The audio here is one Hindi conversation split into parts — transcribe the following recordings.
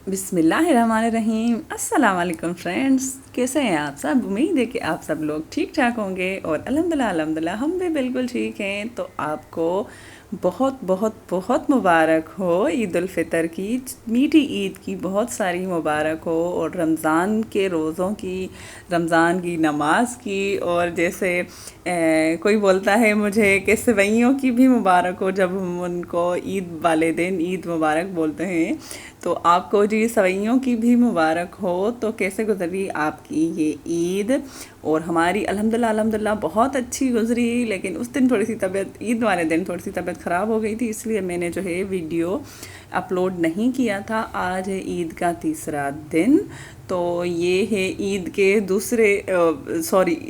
बिस्मिल्लाहिर्रहमानिर्रहीम। अस्सलाम वालेकुम फ्रेंड्स, कैसे हैं आप सब? उम्मीद है कि आप सब लोग ठीक ठाक होंगे और अल्हम्दुलिल्लाह हम भी बिल्कुल ठीक हैं। तो आपको बहुत बहुत बहुत मुबारक हो ईद उल फ़ितर की, मीठी ईद की बहुत सारी मुबारक हो, और रमज़ान के रोज़ों की, रमज़ान की नमाज की, और जैसे कोई बोलता है मुझे कि सेवइयों की भी मुबारक हो जब हम उनको ईद वाले दिन ईद मुबारक बोलते हैं। तो आपको जी सवैयों की भी मुबारक हो। तो कैसे गुजरी आपकी ये ईद? और हमारी अल्हम्दुलिल्लाह बहुत अच्छी गुजरी, लेकिन उस दिन थोड़ी सी तबीयत, ईद वाले दिन थोड़ी सी तबीयत ख़राब हो गई थी, इसलिए मैंने जो है वीडियो अपलोड नहीं किया था। आज है ईद का तीसरा दिन। तो ये है ईद के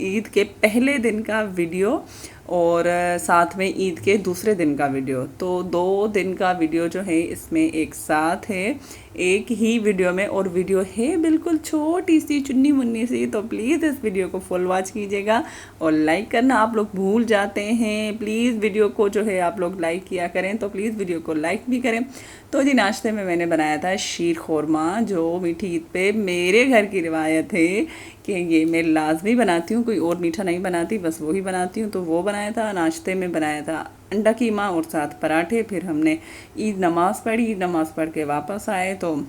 ईद के पहले दिन का वीडियो, और साथ में ईद के दूसरे दिन का वीडियो। तो 2 दिन का वीडियो जो है इसमें एक साथ है, एक ही वीडियो में, और वीडियो है बिल्कुल छोटी सी चुन्नी मुन्नी सी। तो प्लीज़ इस वीडियो को फुल वॉच कीजिएगा, और लाइक करना आप लोग भूल जाते हैं। प्लीज़ वीडियो को जो है आप लोग लाइक किया करें, तो प्लीज़ वीडियो को लाइक भी करें। तो जी नाश्ते में मैंने बनाया था शीर खोरमा, जो मीठी ईद पे मेरे घर की रिवायत है कि ये मैं लाजमी बनाती हूँ, कोई और मीठा नहीं बनाती, बस वही बनाती हूँ। तो वो बनाया था। नाश्ते में बनाया था अंडा कीमा और साथ पराठे। फिर हमने ईद नमाज़ पढ़ी, ईद नमाज़ पढ़ के वापस आए, तो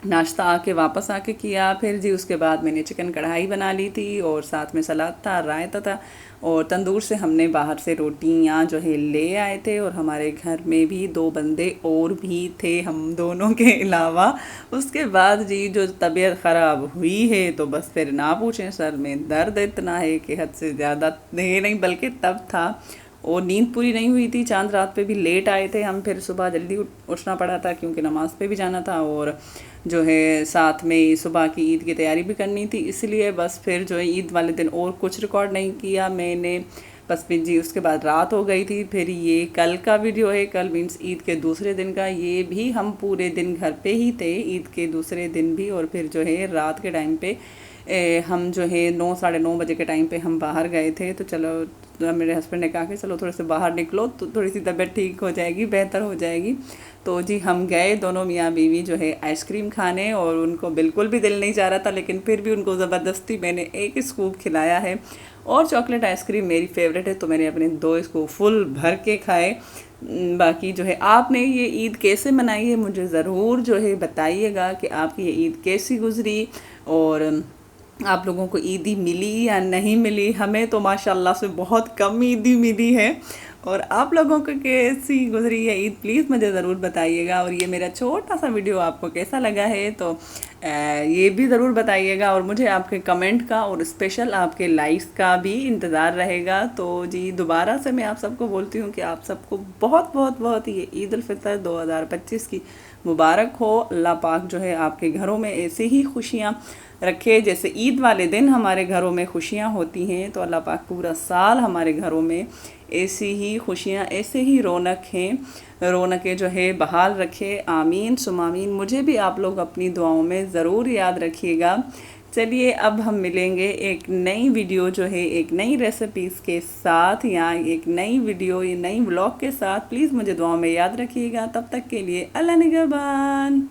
नाश्ता आके वापस आके किया। फिर जी उसके बाद मैंने चिकन कढ़ाई बना ली थी, और साथ में सलाद था, रायता था, और तंदूर से हमने बाहर से रोटियां जो है ले आए थे। और हमारे घर में भी 2 बंदे और भी थे हम दोनों के अलावा। उसके बाद जी जो तबीयत ख़राब हुई है, तो बस फिर ना पूछें, सर में दर्द इतना है कि हद से ज़्यादा नहीं, बल्कि तब था। और नींद पूरी नहीं हुई थी, चांद रात पे भी लेट आए थे हम, फिर सुबह जल्दी उठना पड़ा था क्योंकि नमाज़ पे भी जाना था, और जो है साथ में सुबह की ईद की तैयारी भी करनी थी। इसलिए बस फिर जो है ईद वाले दिन और कुछ रिकॉर्ड नहीं किया मैंने। बस फिर जी उसके बाद रात हो गई थी। फिर ये कल का वीडियो है, कल मीन्स ईद के दूसरे दिन का। ये भी हम पूरे दिन घर पे ही थे, ईद के दूसरे दिन भी। और फिर जो है रात के टाइम पे हम जो है 9 साढ़े 9 बजे के टाइम पे हम बाहर गए थे। तो चलो, तो मेरे हस्बैंड ने कहा कि चलो थोड़े से बाहर निकलो तो थोड़ी सी तबीयत ठीक हो जाएगी, बेहतर हो जाएगी। तो जी हम गए दोनों मियाँ बीवी जो है आइसक्रीम खाने, और उनको बिल्कुल भी दिल नहीं चाह रहा था, लेकिन फिर भी उनको ज़बरदस्ती मैंने एक स्कूप खिलाया है। और चॉकलेट आइसक्रीम मेरी फेवरेट है, तो मैंने अपने 2 स्कूप फुल भर के खाए। बाकी जो है आपने ये ईद कैसे मनाई है, मुझे ज़रूर जो है बताइएगा कि आपकी ये ईद कैसी गुजरी, और आप लोगों को ईदी मिली या नहीं मिली। हमें तो माशाल्लाह से बहुत कम ईदी मिली है, और आप लोगों को कैसी गुजरी है ईद, प्लीज़ मुझे ज़रूर बताइएगा। और ये मेरा छोटा सा वीडियो आपको कैसा लगा है, तो ये भी ज़रूर बताइएगा, और मुझे आपके कमेंट का और स्पेशल आपके लाइक्स का भी इंतज़ार रहेगा। तो जी दोबारा से मैं आप सबको बोलती हूँ कि आप सबको बहुत बहुत बहुत ये ईद उल फितर 2025 की मुबारक हो। अल्लाह पाक जो है आपके घरों में ऐसे ही खुशियाँ रखे, जैसे ईद वाले दिन हमारे घरों में खुशियाँ होती हैं, तो अल्लाह पाक पूरा साल हमारे घरों में ऐसी ही खुशियाँ, ऐसे ही रौनकें जो है बहाल रखे। आमीन सुमामीन। मुझे भी आप लोग अपनी दुआओं में ज़रूर याद रखिएगा। चलिए अब हम मिलेंगे एक नई वीडियो जो है, एक नई रेसिपीज़ के साथ, या एक नई वीडियो, या नई व्लॉग के साथ। प्लीज़ मुझे दुआओं में याद रखिएगा। तब तक के लिए अल्लाह निगहबान।